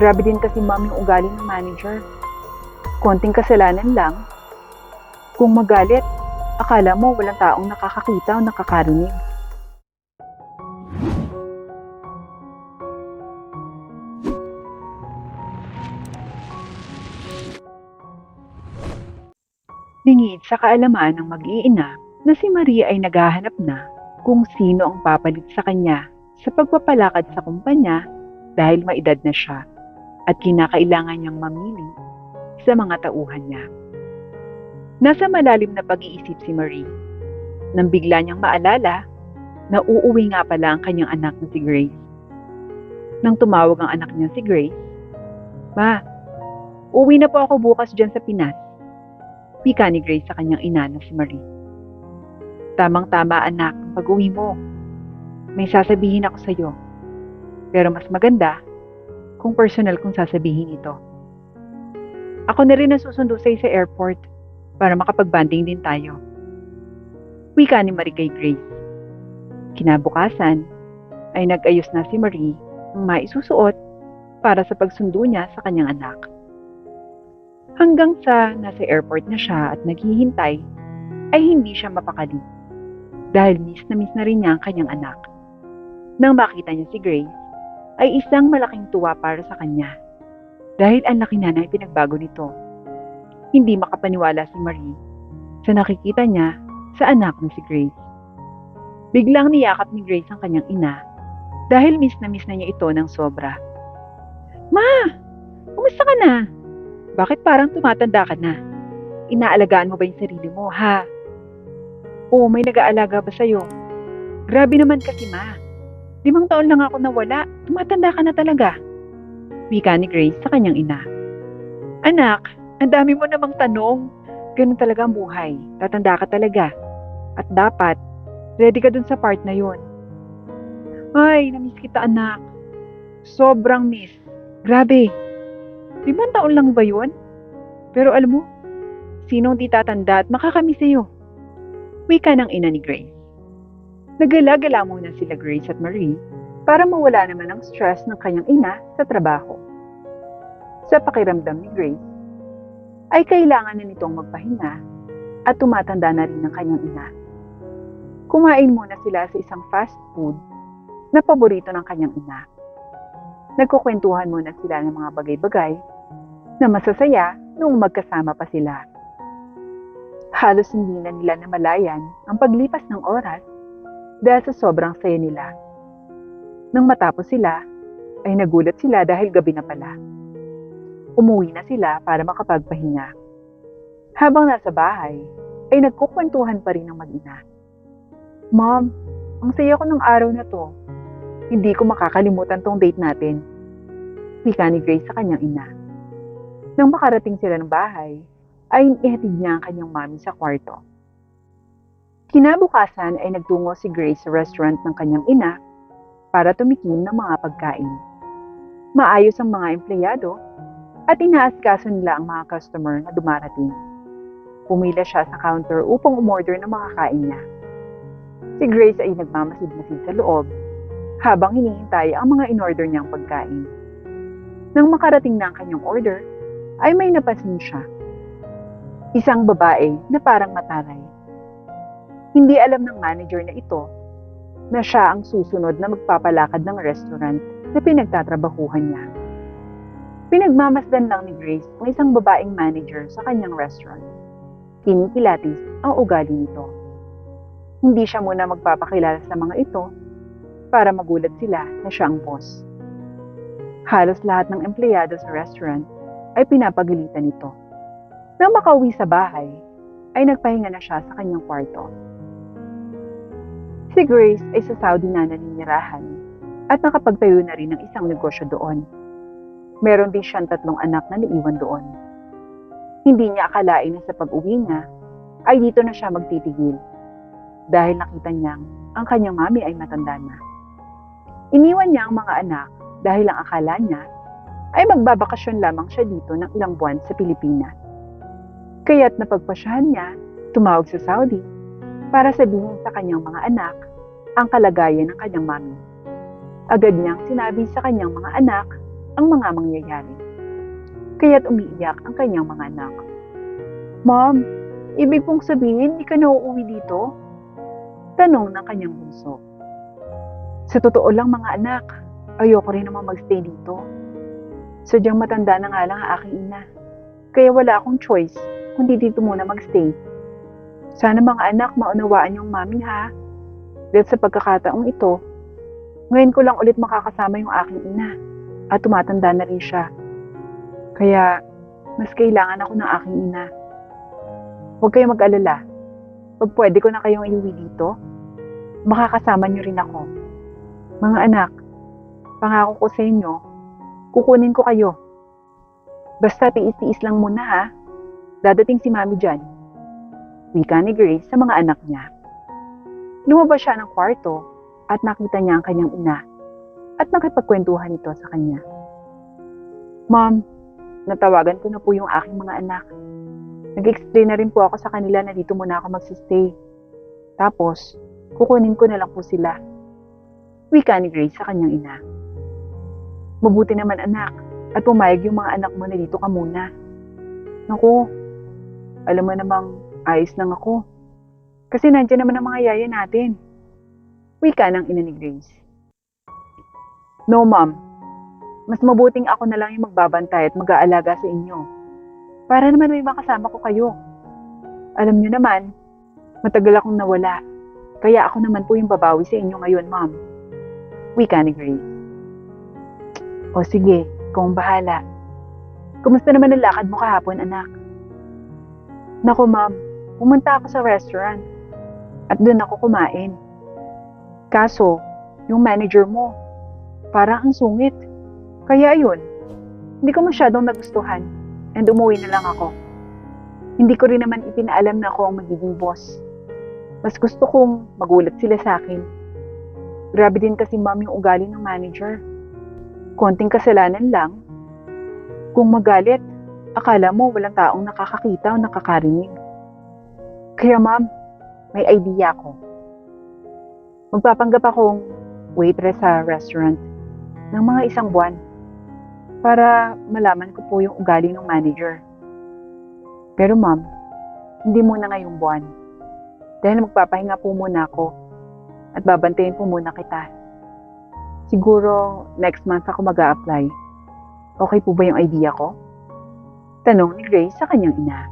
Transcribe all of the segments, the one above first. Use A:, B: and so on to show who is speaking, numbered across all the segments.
A: Grabe din kasi ma'am yung ugali ng manager. Konting kasalanan lang. Kung magalit, akala mo walang taong nakakakita o nakakarinig. Lingid sa kaalaman ng mag-iina na si Maria ay naghahanap na kung sino ang papalit sa kanya sa pagpapalakad sa kumpanya dahil maedad na siya at kinakailangan niyang mamili sa mga tauhan niya. Nasa malalim na pag-iisip si Marie nang bigla niyang maalala na uuwi nga pala ang kanyang anak na si Grace. Nang tumawag ang anak niya si Grace, "Ma, uwi na po ako bukas dyan sa Pinas." Wika ni Grace sa kanyang ina na si Marie. "Tamang-tama anak, pag-uwi mo. May sasabihin ako sa iyo. Pero mas maganda kung personal kong sasabihin ito. Ako na rin ang susundo sa'yo sa airport para makapag-banding din tayo." Wika ni Marie kay Grace. Kinabukasan ay nag-ayos na si Marie ng maisusuot para sa pagsundo niya sa kanyang anak. Hanggang sa nasa airport na siya at naghihintay, ay hindi siya mapakali dahil miss na rin niya ang kanyang anak. Nang makita niya si Grace, ay isang malaking tuwa para sa kanya dahil ang laki na ng pinagbago nito. Hindi makapaniwala si Marie sa nakikita niya sa anak ni si Grace. Biglang niyakap ni Grace ang kanyang ina dahil miss na niya ito ng sobra. "Ma, kumusta ka na? Bakit parang tumatanda ka na? Inaalagaan mo ba yung sarili mo, ha? Oo, may nag-aalaga ba sa'yo? Grabe naman kasi, ma. 5 taon lang ako nawala. Tumatanda ka na talaga." Wika ni Grace sa kanyang ina. "Anak, ang dami mo namang tanong. Ganun talaga ang buhay. Tatanda ka talaga. At dapat, ready ka dun sa part na yun." "Ay, namiss kita anak. Sobrang miss. Grabe. 5 taon lang ba yun? Pero alam mo, sinong di tatanda at makakamiss sa'yo?" Wika ng ina ni Grace. Nagala-gala muna sila Grace at Marie para mawala naman ang stress ng kanyang ina sa trabaho. Sa pakiramdam ni Grace, ay kailangan na nitong magpahinga at tumatanda na rin ang kanyang ina. Kumain muna sila sa isang fast food na paborito ng kanyang ina. Nagkukwentuhan muna sila ng mga bagay-bagay na masasaya noong magkasama pa sila. Halos hindi na nila namalayan ang paglipas ng oras dahil sa sobrang saya nila. Nang matapos sila, ay nagulat sila dahil gabi na pala. Umuwi na sila para makapagpahinga. Habang nasa bahay, ay nagkukwentuhan pa rin ng mag-ina. "Mom, ang saya ko ng araw na to. Hindi ko makakalimutan tong date natin." Wika ni Grace sa kanyang ina. Nang makarating sila ng bahay, ay ihatid niya ang kanyang mami sa kwarto. Kinabukasan ay nagtungo si Grace sa restaurant ng kanyang ina para tumikim ng mga pagkain. Maayos ang mga empleyado at inaasikaso nila ang mga customer na dumarating. Pumila siya sa counter upang umorder ng mga kain niya. Si Grace ay nagmamasid-masid sa loob habang hinihintay ang mga in-order niyang pagkain. Nang makarating na ang kanyang order, ay may napansin siya. Isang babae na parang mataray. Hindi alam ng manager na ito na siya ang susunod na magpapalakad ng restaurant na pinagtatrabahuhan niya. Pinagmamasdan lang ni Grace ang isang babaeng manager sa kanyang restaurant. Kinikilatis ang ugali nito. Hindi siya muna magpapakilala sa mga ito para magulat sila na siya ang boss. Halos lahat ng empleyado sa restaurant ay pinapagalitan nito. Nang makauwi sa bahay, ay nagpahinga na siya sa kanyang kwarto. Si Grace ay sa Saudi na naninirahan at nakapagtayo na rin ng isang negosyo doon. Meron din siyang 3 anak na naiwan doon. Hindi niya akalain na sa pag-uwi niya ay dito na siya magtitigil dahil nakita niyang ang kanyang mami ay matanda na. Iniwan niya ang mga anak dahil ang akala niya ay magbabakasyon lamang siya dito ng ilang buwan sa Pilipinas. Kaya't napagpasyahan niya tumawag sa Saudi para sabihin sa kanyang mga anak ang kalagayan ng kanyang mami. Agad niyang sinabi sa kanyang mga anak ang mga mangyayari. Kaya't umiiyak ang kanyang mga anak. Mom, ibig pong sabihin di ka na uuwi dito? Tanong ng kanyang bunso. Sa totoo lang mga anak, ayoko rin naman magstay dito. Sadyang matanda na nga lang ang aking ina. Kaya wala akong choice kundi dito muna magstay. Sana mga anak maunawaan yung mami ha. Dahil sa pagkakataong ito, ngayon ko lang ulit makakasama yung aking ina at tumatanda na rin siya. Kaya mas kailangan ako ng aking ina. Huwag kayong mag-alala. Pag pwede ko na kayong iuwi dito, makakasama niyo rin ako. Mga anak, pangako ko sa inyo, kukunin ko kayo. Basta tiis-tiis lang muna ha. Dadating si mami dyan. Wika ni Grace sa mga anak niya. Lumabas siya ng kwarto at nakita niya ang kanyang ina at nakipagkwentuhan ito sa kanya. Mom, natawagan ko na po yung aking mga anak. Nag-explain na rin po ako sa kanila na dito muna ako magsistay. Tapos, kukunin ko na lang po sila. Wika ni Grace sa kanyang ina. Mabuti naman anak at pumayag yung mga anak mo na dito ka muna. Naku, alam mo namang ayos lang ako. Kasi nandiyan naman ang mga yaya natin. Wika ng ina ni Grace. No ma'am, mas mabuting ako na lang yung magbabantay at mag-aalaga sa inyo. Para naman may makasama ko kayo. Alam niyo naman, matagal akong nawala. Kaya ako naman po yung babawi sa inyo ngayon, ma'am. Wika ni Grace. O sige, ikaw ang bahala. Kumusta naman ang lakad mo kahapon, anak? Naku, ma'am, pumunta ako sa restaurant. At doon ako kumain. Kaso, yung manager mo, parang ang sungit. Kaya ayun, hindi ko masyadong nagustuhan and umuwi na lang ako. Hindi ko rin naman ipinaalam na ako ang magiging boss. Mas gusto kong magulat sila sa akin. Grabe din kasi ma'am yung ugali ng manager. Konting kasalanan lang. Kung magalit, akala mo walang taong nakakakita o nakakarinig. Kaya ma'am, may idea ako. Magpapanggap akong waitress sa restaurant ng mga isang buwan para malaman ko po yung ugali ng manager. Pero ma'am, hindi muna ngayong buwan. Dahil magpapahinga po muna ako at babantayin po muna kita. Siguro next month ako mag-a-apply. Okay po ba yung idea ko? Tanong ni Grace sa kanyang ina.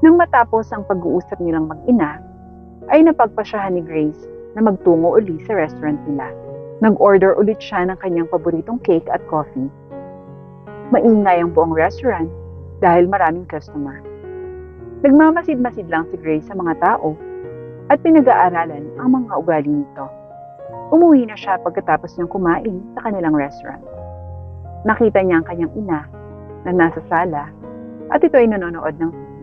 A: Nang matapos ang pag-uusap nilang mag-ina, ay napagpasyahan ni Grace na magtungo uli sa restaurant nila. Nag-order ulit siya ng kanyang paboritong cake at coffee. Maingay ang buong restaurant dahil maraming customer. Nagmamasid-masid lang si Grace sa mga tao at pinag-aaralan ang mga ugali nito. Umuwi na siya pagkatapos niyang kumain sa kanilang restaurant. Nakita niya ang kanyang ina na nasa sala at ito ay nanonood ng TV.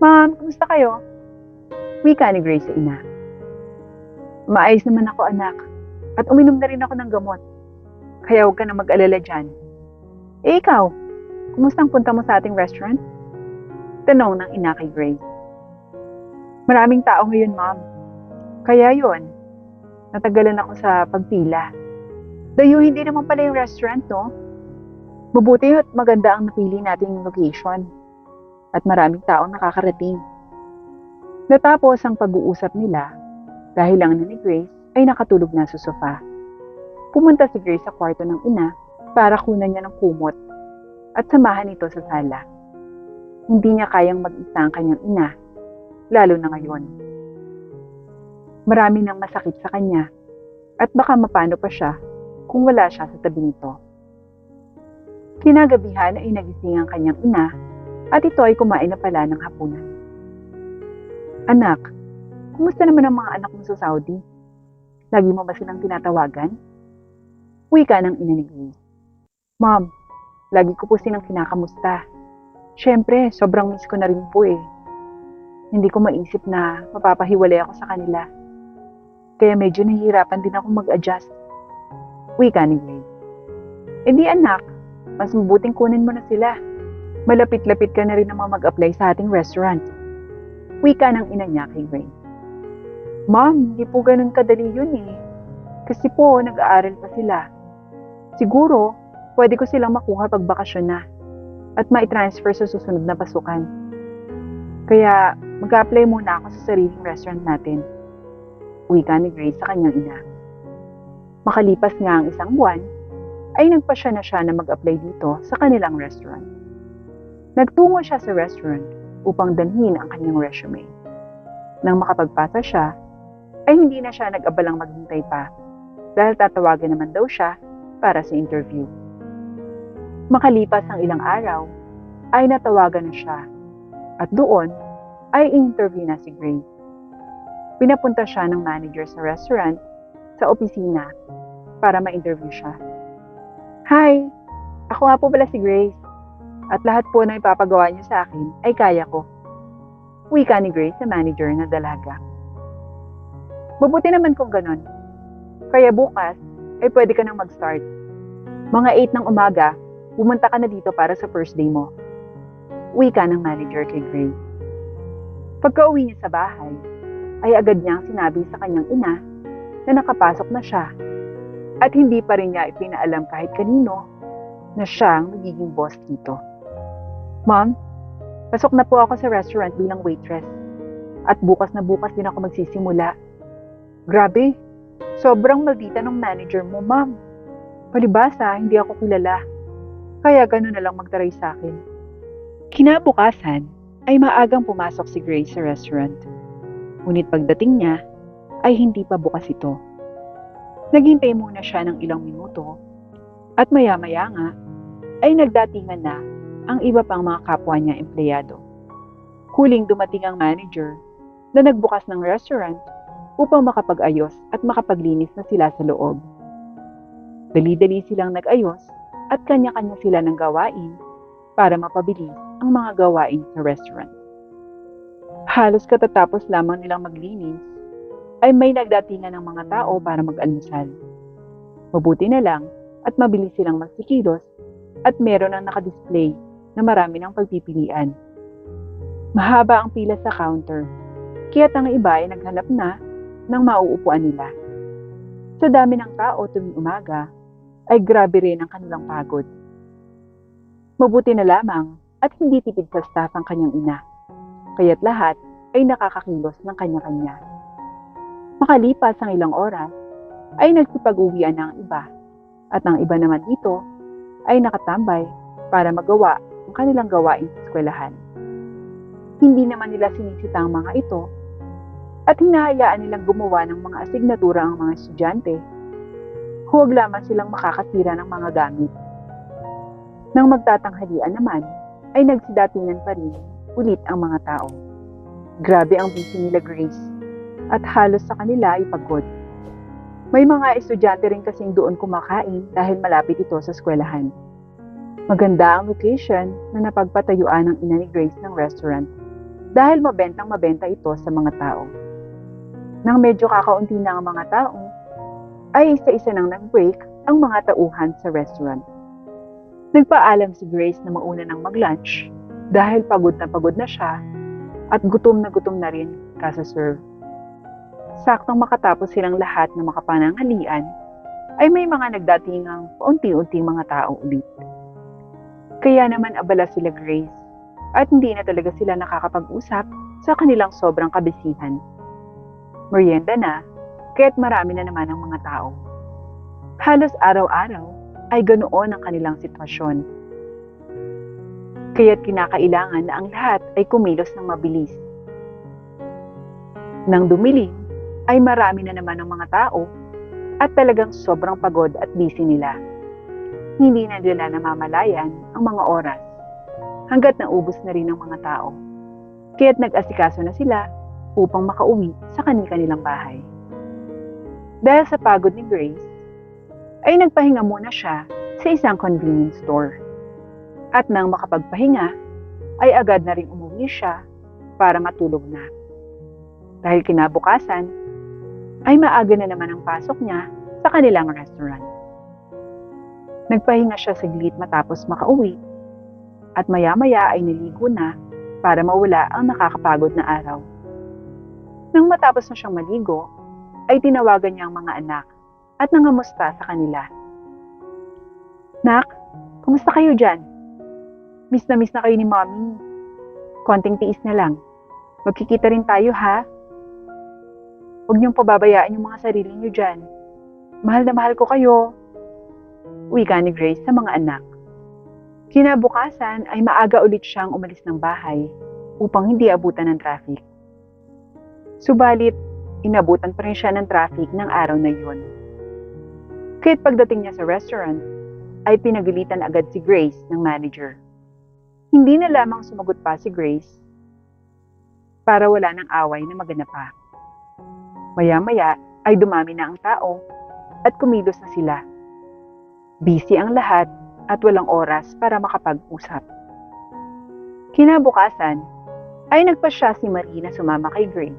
A: Ma'am, kumusta kayo? Wika ni Grace sa ina. Maayos naman ako anak at uminom na rin ako ng gamot. Kaya huwag ka na mag-alala dyan. Eh ikaw, kumusta ang punta mo sa ating restaurant? Tanong ng ina kay Grace. Maraming tao ngayon, ma'am. Kaya yon, natagalan ako sa pagpila. Dahil hindi naman pala yung restaurant, no? Mabuti at maganda ang napili nating location. At maraming taong nakakarating. Natapos ang pag-uusap nila, dahil lang na ni Grace ay nakatulog na sa sofa. Pumunta si Grace sa kwarto ng ina para kunan niya ng kumot at samahan ito sa sala. Hindi niya kayang mag-isa ang kanyang ina, lalo na ngayon. Marami nang masakit sa kanya at baka mapano pa siya kung wala siya sa tabi nito. Kinagabihan ay nagising ang kanyang ina at ito ay kumain na pala ng hapunan. Anak, kumusta naman ang mga anak mo sa Saudi? Lagi mo ba silang tinatawagan? Wika ng ina ni Grace. Ma'am, lagi ko po silang kinakamusta. Siyempre, sobrang miss ko na rin po eh. Hindi ko maisip na mapapahiwalay ako sa kanila. Kaya medyo nahihirapan din ako mag-adjust. Wika ni Grace. E di anak, mas mabuting kunin mo na sila. Malapit-lapit ka na rin naman mag-apply sa ating restaurant. Wika ng ina niya kay Grace. Ma'am, hindi po ganun kadali yun eh. Kasi po, nag-aaral pa sila. Siguro, Pwede ko silang makuha pag bakasyon na at mai-transfer sa susunod na pasukan. Kaya mag-apply muna ako sa sariling restaurant natin. Wika ni Grace sa kanyang ina. Makalipas nga ang isang buwan, ay nagpasya na siya na mag-apply dito sa kanilang restaurant. Nagtungo siya sa restaurant upang dalhin ang kanyang resume. Nang makapagpasa siya, ay hindi na siya nag-abalang maghintay pa dahil tatawagan naman daw siya para sa interview. Makalipas ang ilang araw, ay natawagan na siya at doon ay interview na si Grace. Pinapunta siya ng manager sa restaurant sa opisina para ma-interview siya. Hi! Ako nga po pala si Grace at lahat po na ipapagawa niyo sa akin ay kaya ko. Wika ni Grace sa manager na dalaga. Mabuti naman kung ganon. Kaya bukas ay pwede ka nang mag-start. Mga 8 ng umaga, pumunta ka na dito para sa first day mo. Wika ng manager kay Grace. Pagka-uwi niya sa bahay, ay agad niyang sinabi sa kanyang ina na nakapasok na siya at hindi pa rin niya ipinaalam kahit kanino na siya ang magiging boss dito. Mom, pasok na po ako sa restaurant bilang waitress at bukas na bukas din ako magsisimula. Grabe, sobrang maldita ng manager mo, ma'am. Palibasa, hindi ako kilala. Kaya gano'n na lang magtaray sa akin. Kinabukasan ay maagang pumasok si Grace sa restaurant. Ngunit pagdating niya ay hindi pa bukas ito. Naghintay muna siya ng ilang minuto at maya-maya nga ay nagdatingan na ang iba pang mga kapwa niya empleyado. Huling dumating ang manager na nagbukas ng restaurant upang makapag-ayos at makapaglinis na sila sa loob. Dali-dali silang nag-ayos at kanya-kanya sila ng gawain para mapabilis ang mga gawain sa restaurant. Halos katatapos lamang nilang maglinis, ay may nagdatingan ng mga tao para mag-almusal. Mabuti na lang at mabilis silang magsikilos at meron ang nakadisplay na marami ng pagpipilian. Mahaba ang pila sa counter, kaya't ang iba ay naghanap na ng mauupuan nila. Sa dami ng tao tuwing umaga, ay grabe rin ang kanilang pagod. Mabuti na lamang at hindi tipid sa staff ang kanyang ina, kaya't lahat ay nakakakilos ng kanya-kanya. Makalipas ang ilang oras, ay nagsipag-uwian na ang iba, at ang iba naman dito ay nakatambay para magawa ang kanilang gawain sa eskwelahan. Hindi naman nila sinisita ang mga ito, at hinahayaan nilang gumawa ng mga asignatura ang mga estudyante. Huwag lamang silang makakasira ng mga gamit. Nang magtatanghalian naman, ay nagsidatingan pa rin ulit ang mga tao. Grabe ang busy nila Grace at halos sa kanila ay pagod. May mga estudyante rin kasing doon kumakain dahil malapit ito sa eskwelahan. Maganda ang location na napagpatayuan ng ina ni Grace ng restaurant dahil mabentang mabenta ito sa mga tao. Nang medyo kakaunti na ang mga tao, ay isa-isa nang nag-break ang mga tauhan sa restaurant. Nagpaalam si Grace na mauna nang mag-lunch dahil pagod na siya at gutom na rin kasa-serve. Saktong makatapos silang lahat na makapananghalian, ay may mga nagdatingang paunti-unting mga tao ulit. Kaya naman abala sila Grace at hindi na talaga sila nakakapag-usap sa kanilang sobrang kabisihan. Merienda na, kaya't marami na naman ang mga tao. Halos araw-araw ay ganoon ang kanilang sitwasyon. Kaya't kinakailangan na ang lahat ay kumilos ng mabilis. Nang dumilim, ay marami na naman ang mga tao at talagang sobrang pagod at busy nila. Hindi na nila namamalayan ang mga oras hanggat naubos na rin ang mga tao. Kaya't nag-asikaso na sila upang makauwi sa kanilang bahay. Dahil sa pagod ni Grace, ay nagpahinga muna siya sa isang convenience store. At nang makapagpahinga, ay agad na rin umuwi siya para matulog na. Dahil kinabukasan, ay maaga na naman ang pasok niya sa kanilang restaurant. Nagpahinga siya saglit matapos makauwi at maya-maya ay niligo na para mawala ang nakakapagod na araw. Nang matapos na siyang maligo, ay tinawagan niya ang mga anak at nangamusta sa kanila. Nak, Kumusta kayo dyan? Miss na kayo ni Mommy. Konting tiis na lang. Magkikita rin tayo ha. Huwag niyong pababayaan yung mga sarili niyo dyan. Mahal na mahal ko kayo. Wika ni Grace sa mga anak. Kinabukasan ay maaga ulit siyang umalis ng bahay upang hindi abutan ng traffic. Subalit, inabutan pa rin siya ng traffic ng araw na yun. Kahit pagdating niya sa restaurant, ay pinagalitan agad si Grace ng manager. Hindi na lamang sumagot pa si Grace para wala ng away na maganap pa. Maya-maya ay dumami na ang tao at kumilos na sila. Busy ang lahat at walang oras para makapag-usap. Kinabukasan ay nagpasya si Marie na sumama kay Grace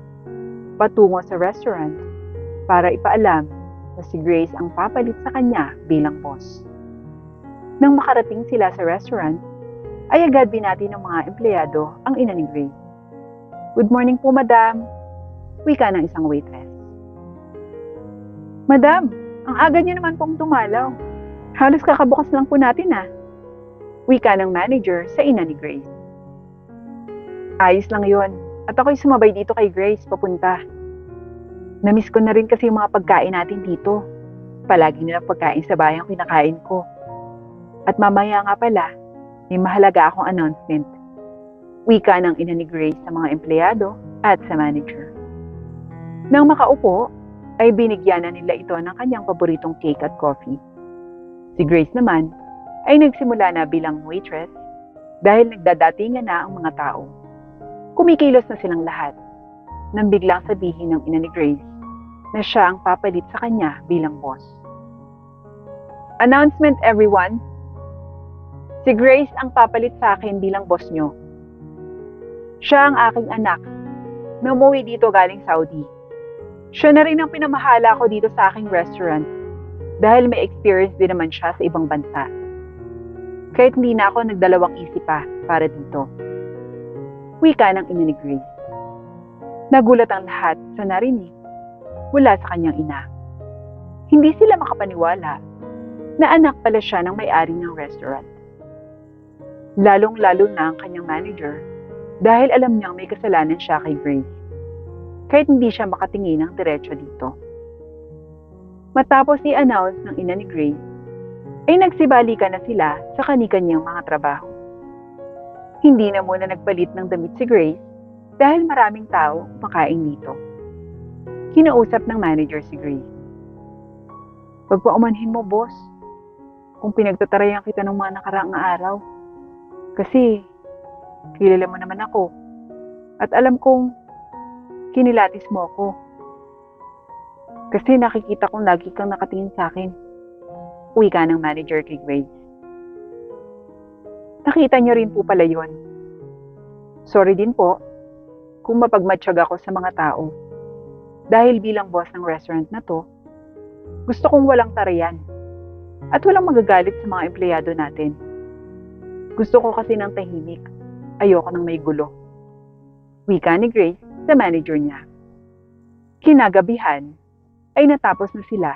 A: patungo sa restaurant para ipaalam na si Grace ang papalit sa kanya bilang boss. Nang makarating sila sa restaurant, ay agad binati ng mga empleyado ang ina ni Grace. "Good morning po, madam," wika ng isang waitress. "Madam, ang aga niyo naman pong dumalaw. Halos kakabukas lang po natin wika ng manager sa ina ni Grace. "Ayos lang yon, at ako'y sumabay dito kay Grace papunta. Namiss ko na rin kasi yung mga pagkain natin dito. Palagi nilang pagkain sa bahay ang kinakain ko. At mamaya nga pala, may mahalaga akong announcement," wika ng ina ni Grace sa mga empleyado at sa manager. Nang makaupo, ay binigyan na nila ito ng kanyang paboritong cake at coffee. Si Grace naman ay nagsimula na bilang waitress dahil nagdadatingan na ang mga tao. Kumikilos na silang lahat nang biglang sabihin ng ina ni Grace na siya ang papalit sa kanya bilang boss. "Announcement, everyone! Si Grace ang papalit sa akin bilang boss nyo. Siya ang aking anak na umuwi dito galing Saudi. Siya na rin ang pinamahala ko dito sa aking restaurant dahil may experience din naman siya sa ibang bansa. Kahit hindi na ako nagdalawang isip pa para dito," wika ng ina ni Grace. Nagulat ang lahat sa narinig mula sa kanyang ina. Hindi sila makapaniwala na anak pala siya ng may-ari ng restaurant. Lalong-lalo na ang kanyang manager dahil alam niyang may kasalanan siya kay Grace, kahit hindi siya makatingin ng diretso dito. Matapos i-announce ng ina ni Grace, ay nagsibalikan na sila sa kani-kanyang mga trabaho. Hindi na muna nagpalit ng damit si Grace dahil maraming tao kumakain dito. Kinausap ng manager si Grace. "Pagpaumanhin mo, boss, kung pinagtatarayan kita ng mga nakaraang araw. Kasi, kilala mo naman ako. At alam kong kinilatis mo ako. Kasi nakikita kong lagi kang nakatingin sa akin," wika ng manager kay Grace. "Nakita niyo rin po pala yun. Sorry din po kung mapagmatsyag ako sa mga tao. Dahil bilang boss ng restaurant na to, gusto kong walang tarayan at walang magagalit sa mga empleyado natin. Gusto ko kasi ng tahimik. Ayoko ng may gulo," wika ni Grace sa manager niya. Kinagabihan ay natapos na sila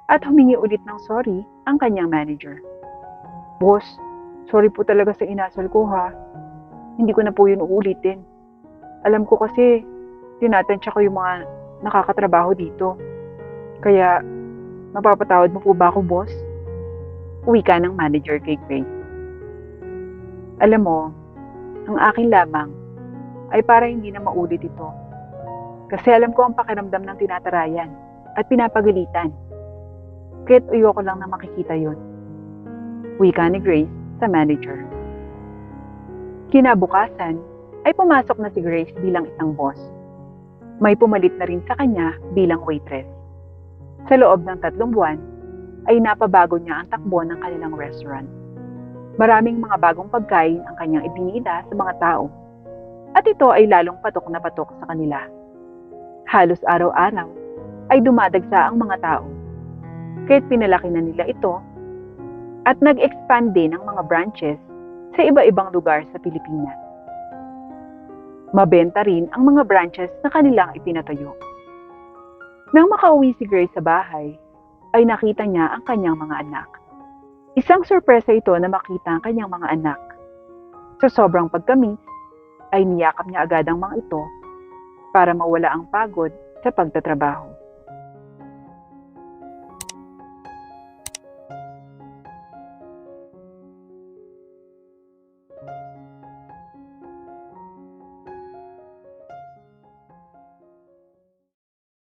A: at humingi ulit ng sorry ang kanyang manager. "Boss, sorry po talaga sa inasal ko Hindi ko na po yun uulitin. Alam ko kasi tinatansya ko yung mga nakakatrabaho dito. Kaya mapapatawad mo po ba ako, boss?" wika ng manager kay Grace. "Alam mo, ang akin lamang ay para hindi na maulit ito. Kasi alam ko ang pakiramdam ng tinatarayan at pinapagalitan. Kahit ayoko lang na makikita yun," wika ni Grace sa manager. Kinabukasan ay pumasok na si Grace bilang isang boss. May pumalit na rin sa kanya bilang waitress. Sa loob ng 3 buwan ay napabago niya ang takbo ng kanilang restaurant. Maraming mga bagong pagkain ang kanyang ibinida sa mga tao at ito ay lalong patok na patok sa kanila. Halos araw-araw ay dumadagsa ang mga tao. Kahit pinalaki na nila ito at nag-expand din ang mga branches sa iba-ibang lugar sa Pilipinas. Mabenta rin ang mga branches na kanilang ipinatayo. Nang makauwi si Grace sa bahay, ay nakita niya ang kanyang mga anak. Isang sorpresa ito na makita ang kanyang mga anak. Sa sobrang pagkamis, ay niyakap niya agad ang mga ito para mawala ang pagod sa pagtatrabaho.